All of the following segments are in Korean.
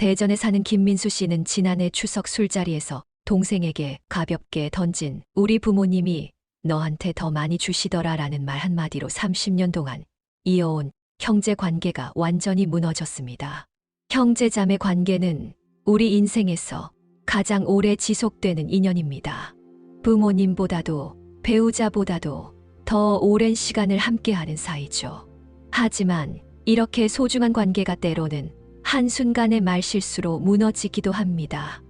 대전에 사는 김민수 씨는 지난해 추석 술자리에서 동생에게 가볍게 던진 우리 부모님이 너한테 더 많이 주시더라라는 말 한마디로 30년 동안 이어온 형제 관계가 완전히 무너졌습니다. 형제자매 관계는 우리 인생에서 가장 오래 지속되는 인연입니다. 부모님보다도 배우자보다도 더 오랜 시간을 함께하는 사이죠. 하지만 이렇게 소중한 관계가 때로는 한순간의 말실수로 무너지기도 합니다.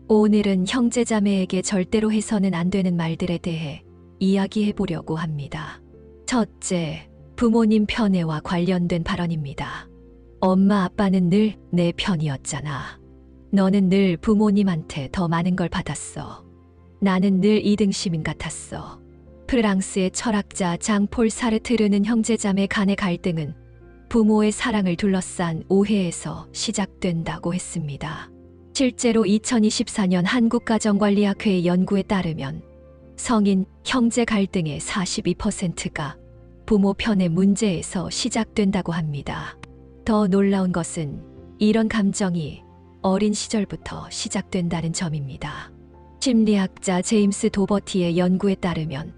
오늘은 형제자매에게 절대로 해서는 안 되는 말들에 대해 이야기해 보려고 합니다. 첫째, 부모님 편애와 관련된 발언입니다. 엄마 아빠는 늘 내 편이었잖아. 너는 늘 부모님한테 더 많은 걸 받았어. 나는 늘 2등 시민 같았어. 프랑스의 철학자 장폴 사르트르는 형제자매 간의 갈등은 부모의 사랑을 둘러싼 오해에서 시작된다고 했습니다. 실제로 2024년 한국가정관리학회의 연구에 따르면 성인 형제 갈등의 42%가 부모 편의 문제에서 시작된다고 합니다. 더 놀라운 것은 이런 감정이 어린 시절부터 시작된다는 점입니다. 심리학자 제임스 도버티의 연구에 따르면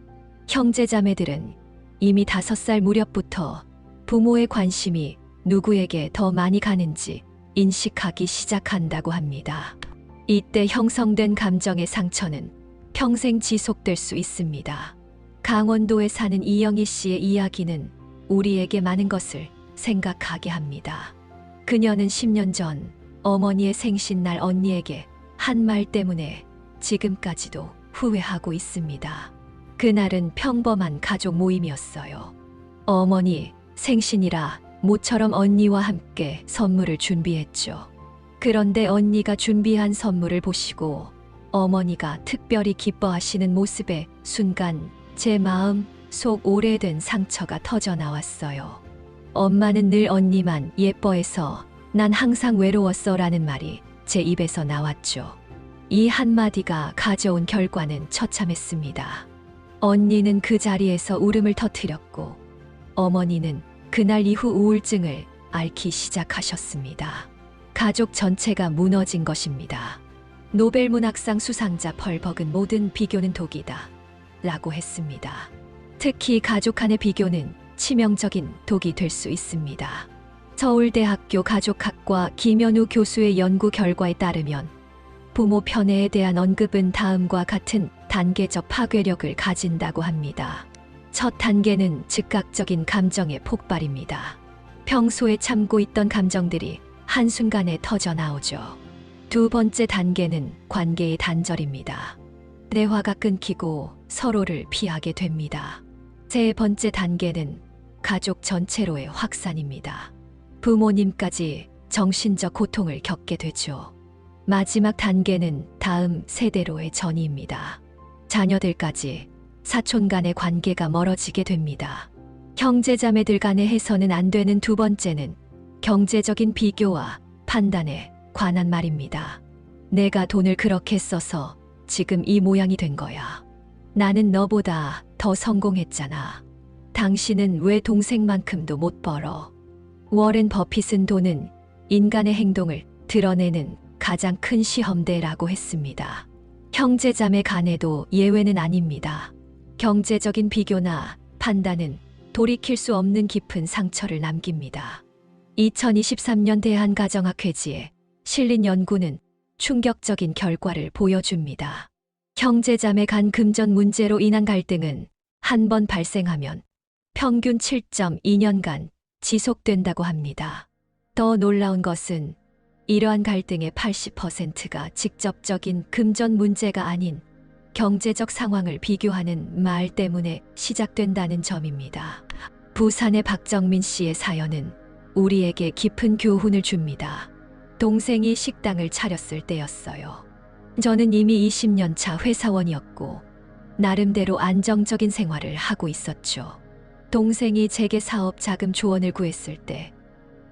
형제자매들은 이미 5살 무렵부터 부모의 관심이 누구에게 더 많이 가는지 인식하기 시작한다고 합니다. 이때 형성된 감정의 상처는 평생 지속될 수 있습니다. 강원도에 사는 이영희 씨의 이야기는 우리에게 많은 것을 생각하게 합니다. 그녀는 10년 전 어머니의 생신날 언니에게 한 말 때문에 지금까지도 후회하고 있습니다. 그날은 평범한 가족 모임이었어요. 어머니 생신이라 모처럼 언니와 함께 선물을 준비했죠. 그런데 언니가 준비한 선물을 보시고 어머니가 특별히 기뻐하시는 모습에 순간 제 마음 속 오래된 상처가 터져 나왔어요. 엄마는 늘 언니만 예뻐해서 난 항상 외로웠어 라는 말이 제 입에서 나왔죠. 이 한마디가 가져온 결과는 처참했습니다. 언니는 그 자리에서 울음을 터뜨렸고 어머니는 그날 이후 우울증을 앓기 시작하셨습니다. 가족 전체가 무너진 것입니다. 노벨문학상 수상자 펄 버그는 모든 비교는 독이다 라고 했습니다. 특히 가족 간의 비교는 치명적인 독이 될 수 있습니다. 서울대학교 가족학과 김현우 교수의 연구 결과에 따르면 부모 편애에 대한 언급은 다음과 같은 단계적 파괴력을 가진다고 합니다. 첫 단계는 즉각적인 감정의 폭발입니다. 평소에 참고 있던 감정들이 한순간에 터져 나오죠. 두 번째 단계는 관계의 단절입니다. 대화가 끊기고 서로를 피하게 됩니다. 세 번째 단계는 가족 전체로의 확산입니다. 부모님까지 정신적 고통을 겪게 되죠. 마지막 단계는 다음 세대로의 전이입니다. 자녀들까지 사촌 간의 관계가 멀어지게 됩니다. 형제자매들 간에 해서는 안 되는 두 번째는 경제적인 비교와 판단에 관한 말입니다. 내가 돈을 그렇게 써서 지금 이 모양이 된 거야. 나는 너보다 더 성공했잖아. 당신은 왜 동생만큼도 못 벌어? 워렌 버핏은 돈은 인간의 행동을 드러내는 가장 큰 시험대라고 했습니다. 형제자매 간에도 예외는 아닙니다. 경제적인 비교나 판단은 돌이킬 수 없는 깊은 상처를 남깁니다. 2023년 대한가정학회지에 실린 연구는 충격적인 결과를 보여줍니다. 형제자매 간 금전 문제로 인한 갈등은 한 번 발생하면 평균 7.2년간 지속된다고 합니다. 더 놀라운 것은 이러한 갈등의 80%가 직접적인 금전 문제가 아닌 경제적 상황을 비교하는 말 때문에 시작된다는 점입니다. 부산의 박정민 씨의 사연은 우리에게 깊은 교훈을 줍니다. 동생이 식당을 차렸을 때였어요. 저는 이미 20년 차 회사원이었고 나름대로 안정적인 생활을 하고 있었죠. 동생이 제게 사업 자금 조언을 구했을 때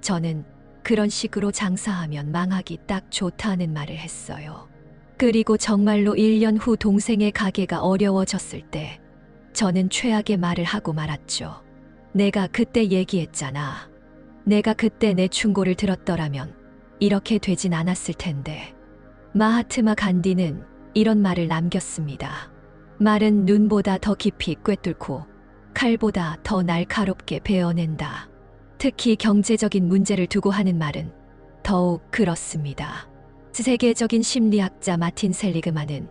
저는 그런 식으로 장사하면 망하기 딱 좋다는 말을 했어요. 그리고 정말로 1년 후 동생의 가게가 어려워졌을 때 저는 최악의 말을 하고 말았죠. 내가 그때 얘기했잖아. 내가 그때 내 충고를 들었더라면 이렇게 되진 않았을 텐데. 마하트마 간디는 이런 말을 남겼습니다. 말은 눈보다 더 깊이 꿰뚫고 칼보다 더 날카롭게 베어낸다. 특히 경제적인 문제를 두고 하는 말은 더욱 그렇습니다. 세계적인 심리학자 마틴 셀리그만은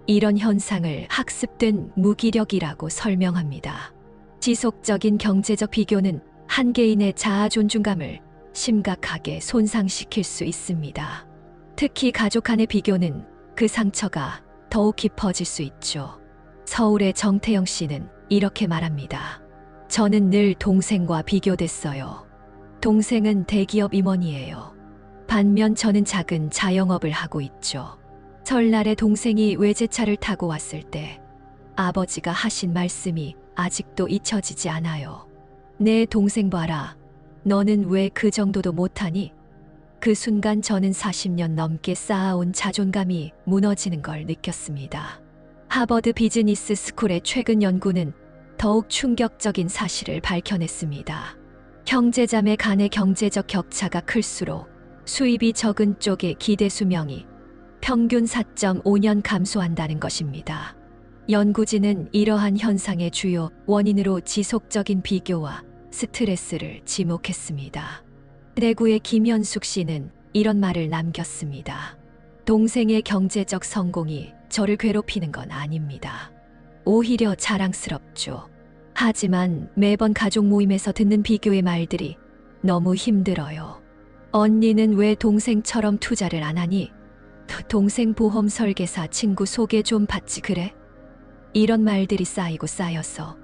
이런 현상을 학습된 무기력이라고 설명합니다. 지속적인 경제적 비교는 한 개인의 자아 존중감을 심각하게 손상시킬 수 있습니다. 특히 가족 간의 비교는 그 상처가 더욱 깊어질 수 있죠. 서울의 정태영 씨는 이렇게 말합니다. 저는 늘 동생과 비교됐어요. 동생은 대기업 임원이에요. 반면 저는 작은 자영업을 하고 있죠. 설날에 동생이 외제차를 타고 왔을 때 아버지가 하신 말씀이 아직도 잊혀지지 않아요. 내 동생 봐라. 너는 왜 그 정도도 못하니? 그 순간 저는 40년 넘게 쌓아온 자존감이 무너지는 걸 느꼈습니다. 하버드 비즈니스 스쿨의 최근 연구는 더욱 충격적인 사실을 밝혀냈습니다. 형제자매 간의 경제적 격차가 클수록 수입이 적은 쪽의 기대 수명이 평균 4.5년 감소한다는 것입니다. 연구진은 이러한 현상의 주요 원인으로 지속적인 비교와 스트레스를 지목했습니다. 대구의 김현숙 씨는 이런 말을 남겼습니다. 동생의 경제적 성공이 저를 괴롭히는 건 아닙니다. 오히려 자랑스럽죠. 하지만 매번 가족 모임에서 듣는 비교의 말들이 너무 힘들어요. 언니는 왜 동생처럼 투자를 안 하니? 동생 보험 설계사 친구 소개 좀 받지 그래? 이런 말들이 쌓이고 쌓여서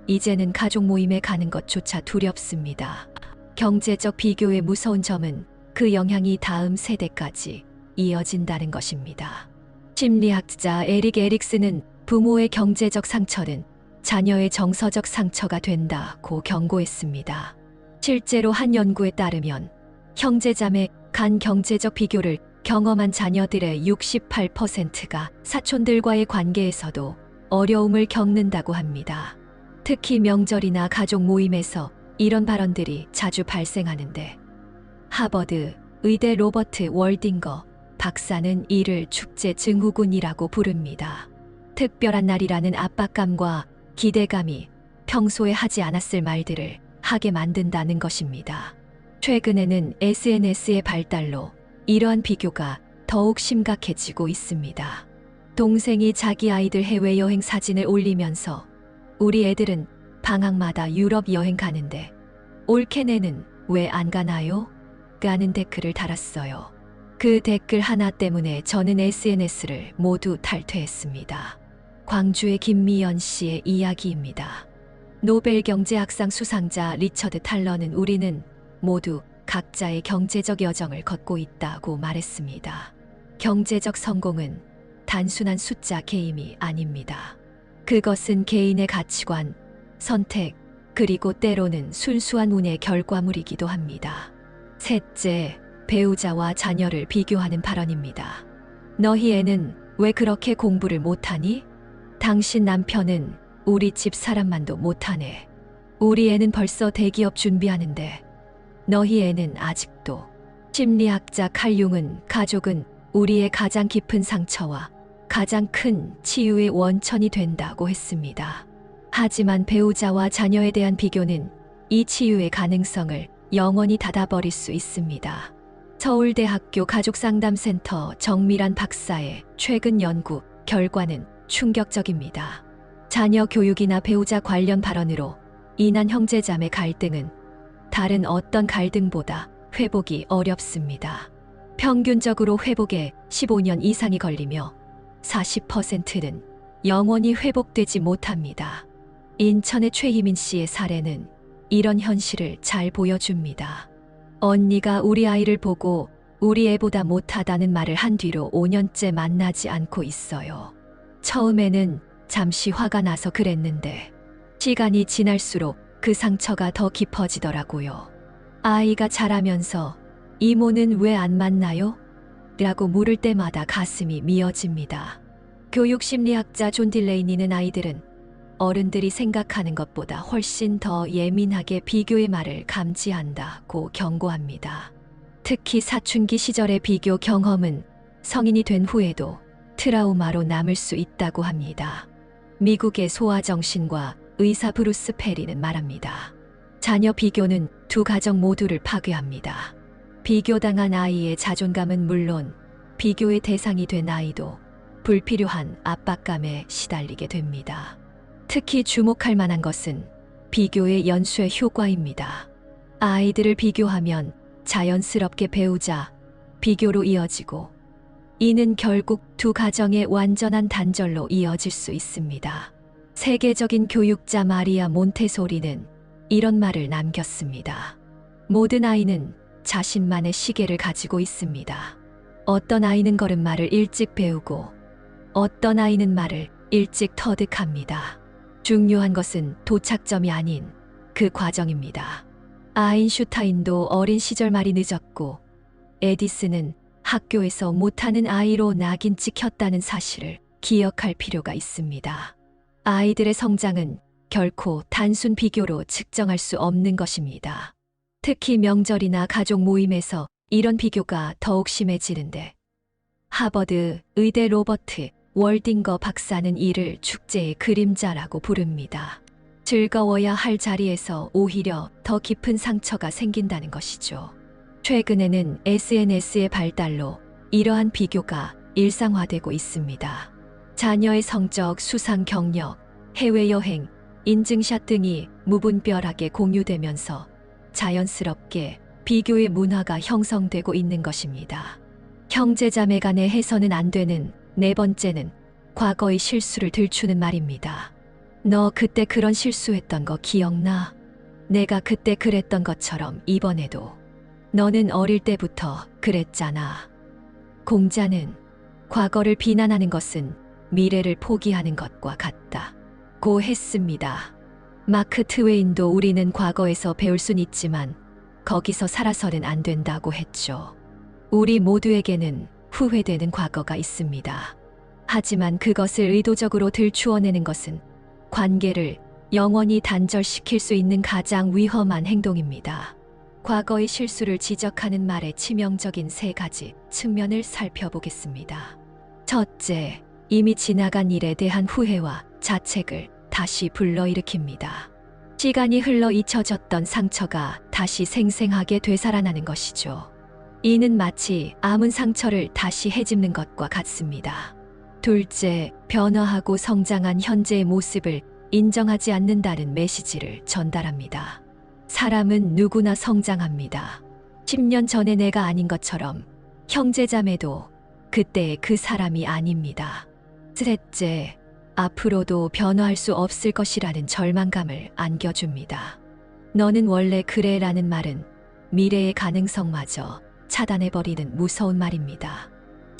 이제는 가족 모임에 가는 것조차 두렵습니다. 경제적 비교의 무서운 점은 그 영향이 다음 세대까지 이어진다는 것입니다. 심리학자 에릭 에릭스는 부모의 경제적 상처는 자녀의 정서적 상처가 된다고 경고했습니다. 실제로 한 연구에 따르면 형제자매 간 경제적 비교를 경험한 자녀들의 68%가 사촌들과의 관계에서도 어려움을 겪는다고 합니다. 특히 명절이나 가족 모임에서 이런 발언들이 자주 발생하는데 하버드 의대 로버트 월딩거 박사는 이를 축제 증후군이라고 부릅니다. 특별한 날이라는 압박감과 기대감이 평소에 하지 않았을 말들을 하게 만든다는 것입니다. 최근에는 SNS의 발달로 이러한 비교가 더욱 심각해지고 있습니다. 동생이 자기 아이들 해외여행 사진을 올리면서 우리 애들은 방학마다 유럽 여행 가는데 올케네는 왜 안 가나요? 라는 댓글을 달았어요. 그 댓글 하나 때문에 저는 SNS를 모두 탈퇴했습니다. 광주의 김미연 씨의 이야기입니다. 노벨 경제학상 수상자 리처드 탈러는 우리는 모두 각자의 경제적 여정을 걷고 있다고 말했습니다. 경제적 성공은 단순한 숫자 게임이 아닙니다. 그것은 개인의 가치관, 선택, 그리고 때로는 순수한 운의 결과물이기도 합니다. 셋째, 배우자와 자녀를 비교하는 발언입니다. 너희 애는 왜 그렇게 공부를 못하니? 당신 남편은 우리 집 사람만도 못하네. 우리 애는 벌써 대기업 준비하는데 너희 애는 아직도. 심리학자 칼 융은 가족은 우리의 가장 깊은 상처와 가장 큰 치유의 원천이 된다고 했습니다. 하지만 배우자와 자녀에 대한 비교는 이 치유의 가능성을 영원히 닫아버릴 수 있습니다. 서울대학교 가족상담센터 정미란 박사의 최근 연구 결과는 충격적입니다. 자녀 교육이나 배우자 관련 발언으로 인한 형제자매 갈등은 다른 어떤 갈등보다 회복이 어렵습니다. 평균적으로 회복에 15년 이상이 걸리며 40%는 영원히 회복되지 못합니다. 인천의 최희민 씨의 사례는 이런 현실을 잘 보여줍니다. 언니가 우리 아이를 보고 우리 애보다 못하다는 말을 한 뒤로 5년째 만나지 않고 있어요. 처음에는 잠시 화가 나서 그랬는데 시간이 지날수록 그 상처가 더 깊어지더라고요. 아이가 자라면서 이모는 왜 안 만나요? 라고 물을 때마다 가슴이 미어집니다. 교육심리학자 존 딜레이니는 아이들은 어른들이 생각하는 것보다 훨씬 더 예민하게 비교의 말을 감지한다고 경고합니다. 특히 사춘기 시절의 비교 경험은 성인이 된 후에도 트라우마로 남을 수 있다고 합니다. 미국의 소아정신과 의사 브루스 페리는 말합니다. 자녀 비교는 두 가정 모두를 파괴합니다. 비교당한 아이의 자존감은 물론 비교의 대상이 된 아이도 불필요한 압박감에 시달리게 됩니다. 특히 주목할 만한 것은 비교의 연쇄 효과입니다. 아이들을 비교하면 자연스럽게 배우자 비교로 이어지고 이는 결국 두 가정의 완전한 단절로 이어질 수 있습니다. 세계적인 교육자 마리아 몬테소리는 이런 말을 남겼습니다. 모든 아이는 자신만의 시계를 가지고 있습니다. 어떤 아이는 걸음마를 일찍 배우고 어떤 아이는 말을 일찍 터득합니다. 중요한 것은 도착점이 아닌 그 과정입니다. 아인슈타인도 어린 시절 말이 늦었고 에디슨은 학교에서 못하는 아이로 낙인 찍혔다는 사실을 기억할 필요가 있습니다. 아이들의 성장은 결코 단순 비교로 측정할 수 없는 것입니다. 특히 명절이나 가족 모임에서 이런 비교가 더욱 심해지는데 하버드 의대 로버트 월딩거 박사는 이를 축제의 그림자라고 부릅니다. 즐거워야 할 자리에서 오히려 더 깊은 상처가 생긴다는 것이죠. 최근에는 SNS의 발달로 이러한 비교가 일상화되고 있습니다. 자녀의 성적, 수상 경력, 해외여행, 인증샷 등이 무분별하게 공유되면서 자연스럽게 비교의 문화가 형성되고 있는 것입니다. 형제자매 간에 해서는 안 되는 네 번째는 과거의 실수를 들추는 말입니다. 너 그때 그런 실수했던 거 기억나? 내가 그때 그랬던 것처럼 이번에도 너는 어릴 때부터 그랬잖아. 공자는 과거를 비난하는 것은 미래를 포기하는 것과 같다고 했습니다. 마크 트웨인도 우리는 과거에서 배울 순 있지만 거기서 살아서는 안 된다고 했죠. 우리 모두에게는 후회되는 과거가 있습니다. 하지만 그것을 의도적으로 들추어내는 것은 관계를 영원히 단절시킬 수 있는 가장 위험한 행동입니다. 과거의 실수를 지적하는 말의 치명적인 세 가지 측면을 살펴보겠습니다. 첫째, 이미 지나간 일에 대한 후회와 자책을 다시 불러일으킵니다. 시간이 흘러 잊혀졌던 상처가 다시 생생하게 되살아나는 것이죠. 이는 마치 아문 상처를 다시 헤집는 것과 같습니다. 둘째, 변화하고 성장한 현재의 모습을 인정하지 않는다는 메시지를 전달합니다. 사람은 누구나 성장합니다. 10년 전에 내가 아닌 것처럼 형제자매도 그때의 그 사람이 아닙니다. 셋째, 앞으로도 변화할 수 없을 것이라는 절망감을 안겨줍니다. 너는 원래 그래 라는 말은 미래의 가능성마저 차단해버리는 무서운 말입니다.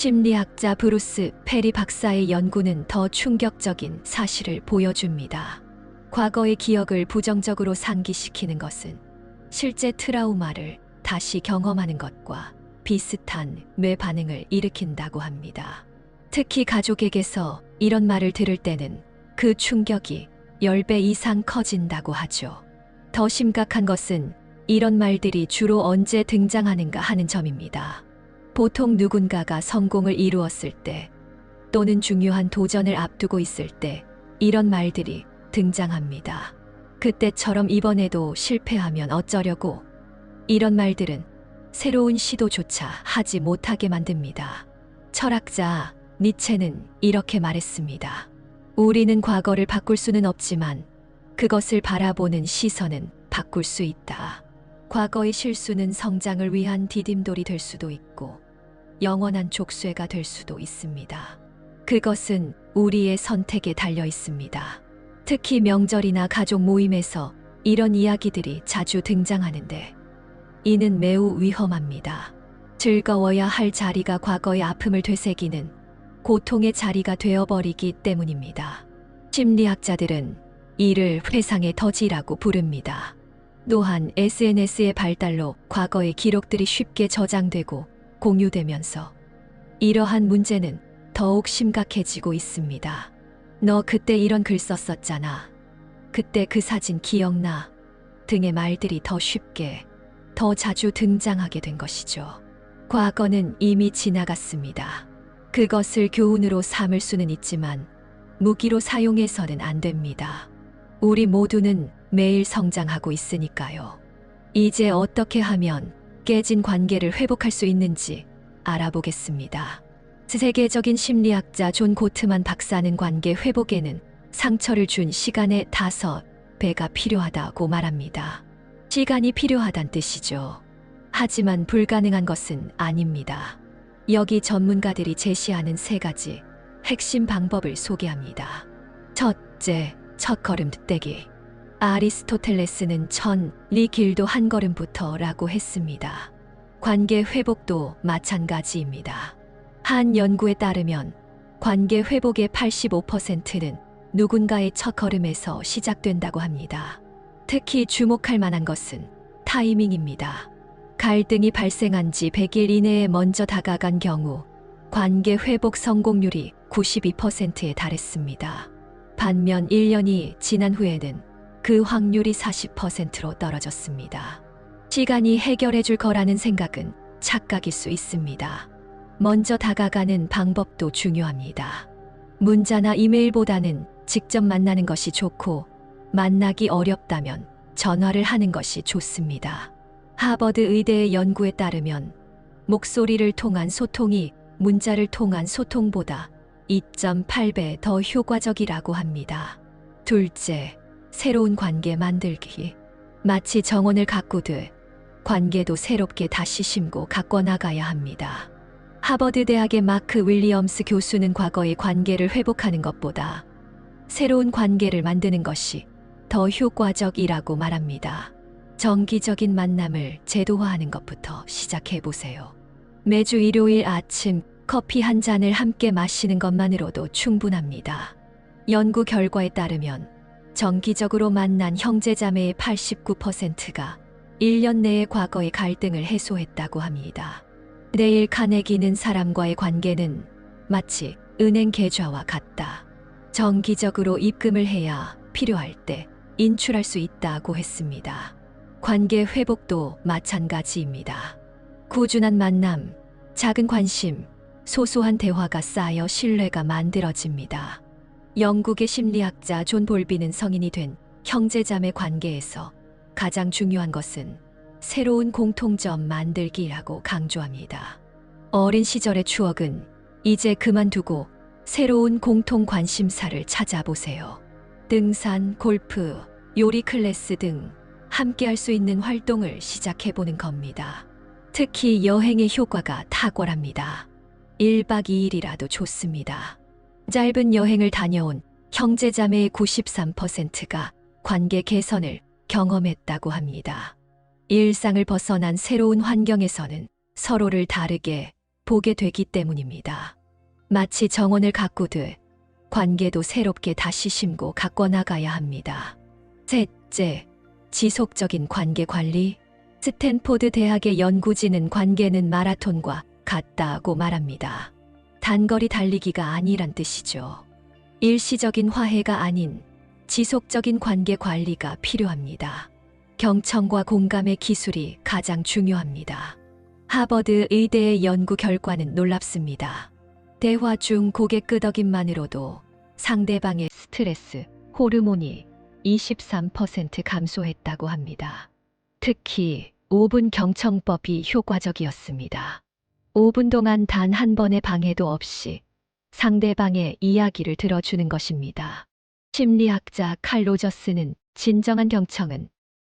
심리학자 브루스 페리 박사의 연구는 더 충격적인 사실을 보여줍니다. 과거의 기억을 부정적으로 상기시키는 것은 실제 트라우마를 다시 경험하는 것과 비슷한 뇌 반응을 일으킨다고 합니다. 특히 가족에게서 이런 말을 들을 때는 그 충격이 10배 이상 커진다고 하죠. 더 심각한 것은 이런 말들이 주로 언제 등장하는가 하는 점입니다. 보통 누군가가 성공을 이루었을 때 또는 중요한 도전을 앞두고 있을 때 이런 말들이 등장합니다. 그때처럼 이번에도 실패하면 어쩌려고? 이런 말들은 새로운 시도조차 하지 못하게 만듭니다. 철학자 니체는 이렇게 말했습니다. 우리는 과거를 바꿀 수는 없지만 그것을 바라보는 시선은 바꿀 수 있다. 과거의 실수는 성장을 위한 디딤돌이 될 수도 있고 영원한 족쇄가 될 수도 있습니다. 그것은 우리의 선택에 달려 있습니다. 특히 명절이나 가족 모임에서 이런 이야기들이 자주 등장하는데 이는 매우 위험합니다. 즐거워야 할 자리가 과거의 아픔을 되새기는 고통의 자리가 되어버리기 때문입니다. 심리학자들은 이를 회상의 더지라고 부릅니다. 또한 SNS의 발달로 과거의 기록들이 쉽게 저장되고 공유되면서 이러한 문제는 더욱 심각해지고 있습니다. 너 그때 이런 글 썼었잖아. 그때 그 사진 기억나? 등의 말들이 더 쉽게, 더 자주 등장하게 된 것이죠. 과거는 이미 지나갔습니다. 그것을 교훈으로 삼을 수는 있지만 무기로 사용해서는 안 됩니다. 우리 모두는 매일 성장하고 있으니까요. 이제 어떻게 하면 깨진 관계를 회복할 수 있는지 알아보겠습니다. 세계적인 심리학자 존 고트만 박사는 관계 회복에는 상처를 준 시간의 5배가 필요하다고 말합니다. 시간이 필요하단 뜻이죠. 하지만 불가능한 것은 아닙니다. 여기 전문가들이 제시하는 3가지 핵심 방법을 소개합니다. 첫째, 첫걸음 떼기. 아리스토텔레스는 리 길도 한 걸음부터라고 했습니다. 관계 회복도 마찬가지입니다. 한 연구에 따르면 관계 회복의 85%는 누군가의 첫걸음에서 시작된다고 합니다. 특히 주목할 만한 것은 타이밍입니다. 갈등이 발생한 지 100일 이내에 먼저 다가간 경우 관계 회복 성공률이 92%에 달했습니다. 반면 1년이 지난 후에는 그 확률이 40%로 떨어졌습니다. 시간이 해결해 줄 거라는 생각은 착각일 수 있습니다. 먼저 다가가는 방법도 중요합니다. 문자나 이메일보다는 직접 만나는 것이 좋고, 만나기 어렵다면 전화를 하는 것이 좋습니다. 하버드 의대의 연구에 따르면 목소리를 통한 소통이 문자를 통한 소통보다 2.8배 더 효과적이라고 합니다. 둘째, 새로운 관계 만들기. 마치 정원을 가꾸듯 관계도 새롭게 다시 심고 가꿔 나가야 합니다. 하버드 대학의 마크 윌리엄스 교수는 과거의 관계를 회복하는 것보다 새로운 관계를 만드는 것이 더 효과적이라고 말합니다. 정기적인 만남을 제도화하는 것부터 시작해 보세요. 매주 일요일 아침 커피 한 잔을 함께 마시는 것만으로도 충분합니다. 연구 결과에 따르면 정기적으로 만난 형제자매의 89%가 1년 내에 과거의 갈등을 해소했다고 합니다. 데일 카네기는 사람과의 관계는 마치 은행 계좌와 같다. 정기적으로 입금을 해야 필요할 때 인출할 수 있다고 했습니다. 관계 회복도 마찬가지입니다. 꾸준한 만남, 작은 관심, 소소한 대화가 쌓여 신뢰가 만들어집니다. 영국의 심리학자 존 볼비는 성인이 된 형제자매 관계에서 가장 중요한 것은 새로운 공통점 만들기라고 강조합니다. 어린 시절의 추억은 이제 그만두고 새로운 공통 관심사를 찾아보세요. 등산, 골프, 요리 클래스 등 함께 할 수 있는 활동을 시작해보는 겁니다. 특히 여행의 효과가 탁월합니다. 1박 2일이라도 좋습니다. 짧은 여행을 다녀온 형제자매의 93%가 관계 개선을 경험했다고 합니다. 일상을 벗어난 새로운 환경에서는 서로를 다르게 보게 되기 때문입니다. 마치 정원을 가꾸듯 관계도 새롭게 다시 심고 가꿔 나가야 합니다. 셋째, 지속적인 관계 관리. 스탠포드 대학의 연구진은 관계는 마라톤과 같다고 말합니다. 단거리 달리기가 아니란 뜻이죠. 일시적인 화해가 아닌 지속적인 관계 관리가 필요합니다. 경청과 공감의 기술이 가장 중요합니다. 하버드 의대의 연구 결과는 놀랍습니다. 대화 중 고개 끄덕임만으로도 상대방의 스트레스 호르몬이 23% 감소했다고 합니다. 특히 5분 경청법이 효과적이었습니다. 5분 동안 단 한 번의 방해도 없이 상대방의 이야기를 들어주는 것입니다. 심리학자 칼 로저스는 진정한 경청은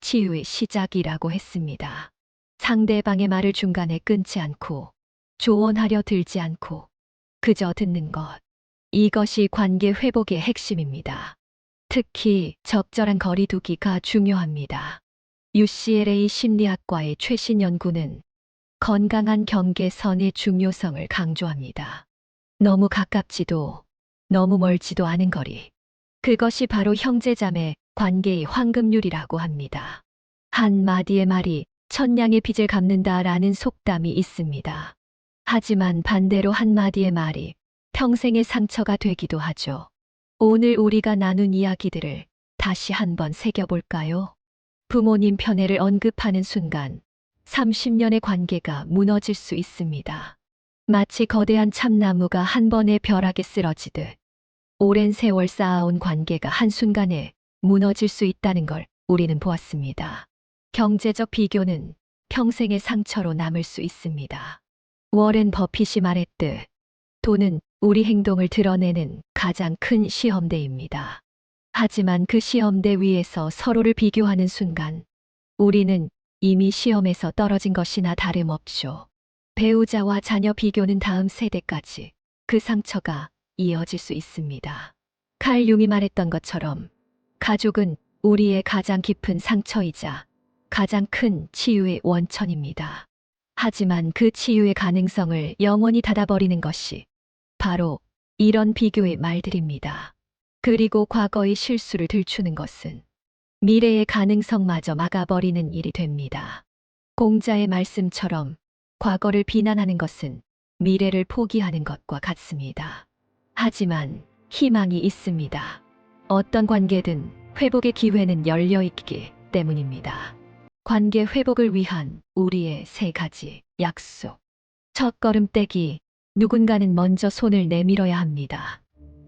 치유의 시작이라고 했습니다. 상대방의 말을 중간에 끊지 않고 조언하려 들지 않고 그저 듣는 것. 이것이 관계 회복의 핵심입니다. 특히 적절한 거리두기가 중요합니다. UCLA 심리학과의 최신 연구는 건강한 경계선의 중요성을 강조합니다. 너무 가깝지도 너무 멀지도 않은 거리. 그것이 바로 형제자매 관계의 황금률이라고 합니다. 한 마디의 말이 천냥의 빚을 갚는다라는 속담이 있습니다. 하지만 반대로 한 마디의 말이 평생의 상처가 되기도 하죠. 오늘 우리가 나눈 이야기들을 다시 한번 새겨볼까요? 부모님 편애를 언급하는 순간 30년의 관계가 무너질 수 있습니다. 마치 거대한 참나무가 한 번에 벼락에 쓰러지듯 오랜 세월 쌓아온 관계가 한순간에 무너질 수 있다는 걸 우리는 보았습니다. 경제적 비교는 평생의 상처로 남을 수 있습니다. 워렌 버핏이 말했듯 돈은 우리 행동을 드러내는 가장 큰 시험대입니다. 하지만 그 시험대 위에서 서로를 비교하는 순간 우리는 이미 시험에서 떨어진 것이나 다름없죠. 배우자와 자녀 비교는 다음 세대까지 그 상처가 이어질 수 있습니다. 칼 융이 말했던 것처럼 가족은 우리의 가장 깊은 상처이자 가장 큰 치유의 원천입니다. 하지만 그 치유의 가능성을 영원히 닫아버리는 것이 바로 이런 비교의 말들입니다. 그리고 과거의 실수를 들추는 것은 미래의 가능성마저 막아버리는 일이 됩니다. 공자의 말씀처럼 과거를 비난하는 것은 미래를 포기하는 것과 같습니다. 하지만 희망이 있습니다. 어떤 관계든 회복의 기회는 열려 있기 때문입니다. 관계 회복을 위한 우리의 3가지 약속. 첫걸음 떼기. 누군가는 먼저 손을 내밀어야 합니다.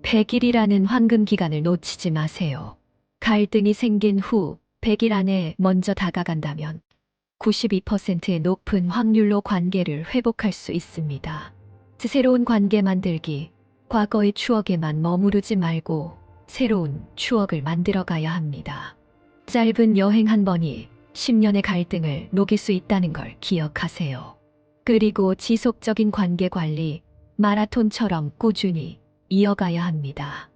100일이라는 황금 기간을 놓치지 마세요. 갈등이 생긴 후 100일 안에 먼저 다가간다면 92%의 높은 확률로 관계를 회복할 수 있습니다. 새로운 관계 만들기. 과거의 추억에만 머무르지 말고 새로운 추억을 만들어 가야 합니다. 짧은 여행 한 번이 10년의 갈등을 녹일 수 있다는 걸 기억하세요. 그리고 지속적인 관계 관리, 마라톤처럼 꾸준히 이어가야 합니다.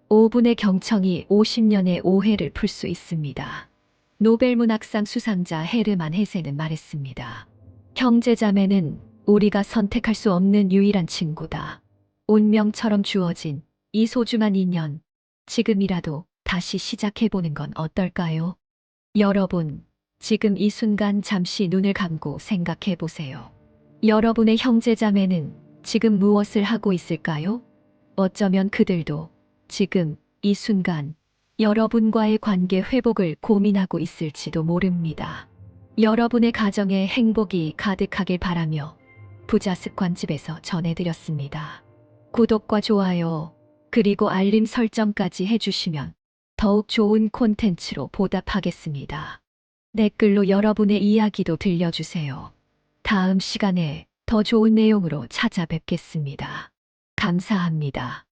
5분의 경청이 50년의 오해를 풀 수 있습니다. 노벨문학상 수상자 헤르만 헤세는 말했습니다. 형제자매는 우리가 선택할 수 없는 유일한 친구다. 운명처럼 주어진 이 소중한 인연, 지금이라도 다시 시작해보는 건 어떨까요? 여러분, 지금 이 순간 잠시 눈을 감고 생각해 보세요. 여러분의 형제자매는 지금 무엇을 하고 있을까요? 어쩌면 그들도 지금 이 순간 여러분과의 관계 회복을 고민하고 있을지도 모릅니다. 여러분의 가정에 행복이 가득하길 바라며 부자습관집에서 전해드렸습니다. 구독과 좋아요, 그리고 알림 설정까지 해주시면 더욱 좋은 콘텐츠로 보답하겠습니다. 댓글로 여러분의 이야기도 들려주세요. 다음 시간에 더 좋은 내용으로 찾아뵙겠습니다. 감사합니다.